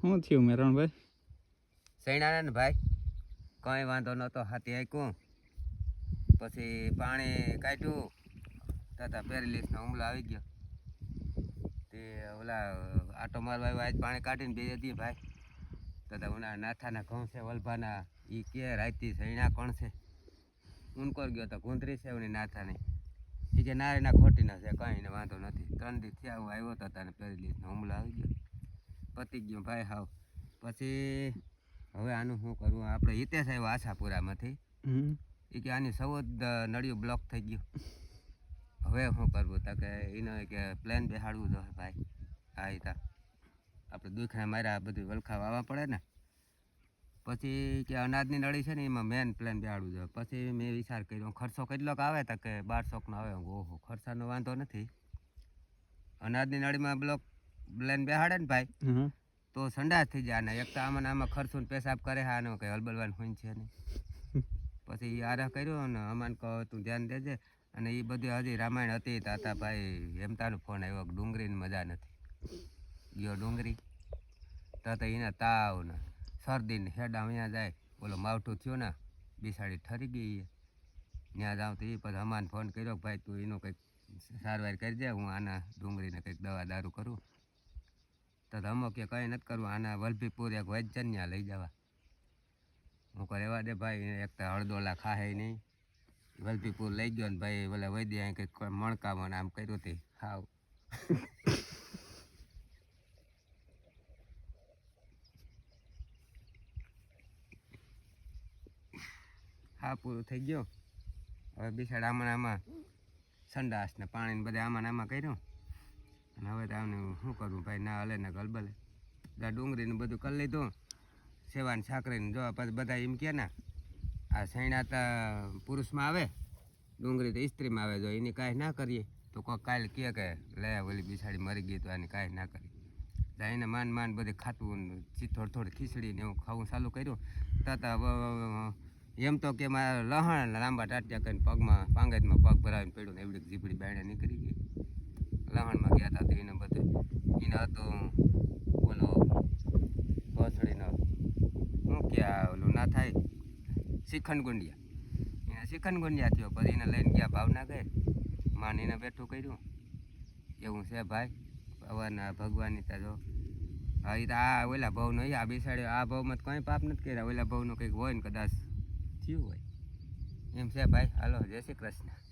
શું થયું મેરણભાઈ? સૈણા ને ભાઈ કંઈ વાંધો નહોતો, હાથી આંક્યું પછી પાણી કાઢ્યું તથા પેરેલિસનો હુમલો આવી ગયો. તે ઓલા આટો મારવા આવ્યો, આજ પાણી કાઢીને બે હતી ભાઈ. તથા ઉના નાથાના ઘઉં છે વલભાના, એ કે રાતી સૈણા કોણ છે ઊનકોર ગયો તો ગુંદરી છે એની નાથાની. એ કે ના એના ખોટી ના છે, કંઈ ને વાંધો નથી. 3 દી થયા હું આવ્યો હતો તને પેરેલિસનો હુમલો આવી ગયો, પતી ગયો ભાઈ હાવ. પછી હવે આનું શું કરવું? આપણે હિતેશ આવ્યો આશાપુરામાંથી, એ કે આની 14 નળિયું બ્લોક થઈ ગયું, હવે શું કરવું? તો કે એને કે પ્લેન બેહાડવું જોઈએ ભાઈ. હા એ તા આપણે દુખણા માર્યા બધું વલખા વાવવા પડે ને. પછી કે અનાજની નળી છે ને એમાં મેન પ્લેન બેહાડવું જોઈએ. પછી મેં વિચાર કર્યો ખર્ચો કેટલોક આવે તો કે 1200નો આવે. ઓહો, ખર્ચાનો વાંધો નથી. અનાજની નળીમાં પ્લેન બેહાડે ને ભાઈ તો સંડાસ થઈ જાય. ને એક તો આમાં ખર્ચો ને પેશાબ કરે આનો કંઈ હલબલવાનું હોય છે નહીં. પછી આરા કર્યો ને અમાન કહો તું ધ્યાન દેજે. અને એ બધી હજી રામાયણ હતી તાતા ભાઈ હેમતાનો ફોન આવ્યો, ડુંગળીની મજા નથી. ગયો ડુંગળી તો એને તાવ ને શરદી ને હેડા અહીંયા જાય, બોલો માવઠું થયું ને બિસાડી ઠરી ગઈ. ત્યાં જાઉં તો એ પછી અમાને ફોન કર્યો ભાઈ તું એનું કંઈક સારવાર કરી દે, હું આના ડુંગળીને કંઈક દવા દારૂ કરું. તો અમો કે કંઈ નથી કરવું, આના વલભીપુર એક વૈજન ત્યાં લઈ જવા. હું કહું રહેવા દે ભાઈ, એક તો હળદોલા ખાહે નહીં. વલભીપુર લઈ ગયો ને ભાઈ બોલે વૈદ્ય અહીં કંઈક મણકામાં આમ કર્યું તે હાવ. હા પૂરું થઈ ગયો. હવે બિસાડ આમાં સંડાસ ને પાણી ને બધા આમાં કર્યું. અને હવે તો આમને શું કરવું ભાઈ, ના હલે ને ગલબલે. ડુંગળીને બધું કરી લીધું, સેવાને સાકરીને જો પછી બધા એમ કે ને આ સૈણા તો પુરુષમાં આવે, ડુંગળી તો સ્ત્રીમાં આવે. જો એની કાંઈ ના કરીએ તો કોઈ કાલે કહે કે લે ઓલી બિસાડી મરી ગઈ તો આની કાંઈ ના કરી. એને માંડ બધી ખાતું થોડી ખીચડી ને એવું ખાવું ચાલુ કર્યું. તથા એમ તો કે મારા લહણ લાંબા ટાટિયા કરીને પગમાં પાંગજમાં પગ ભરાવીને પડ્યું ને એવડી ઝીપડી બાયણે નીકળી ગઈ. લહણમાં ગયા હતા તો એને બધું એને હતું બોલો ભોસડીનો શું કે ઓલું ના થાય શિખંડ ગુંડિયા થયો. પછી એને લઈને ગયા ભાવના ગઈ, માન એને બેઠું કર્યું. એવું છે ભાઈ ભગવાનના ભગવાનની તો જો. હા એ તો આ ઓલા ભાવનો આ બેસાડ્યો, આ ભાવમાં કંઈ પાપ નથી કર્યા. ઓલા ભાવનું કંઈક હોય ને કદાચ થયું હોય એમ છે ભાઈ. હાલો, જય શ્રી કૃષ્ણ.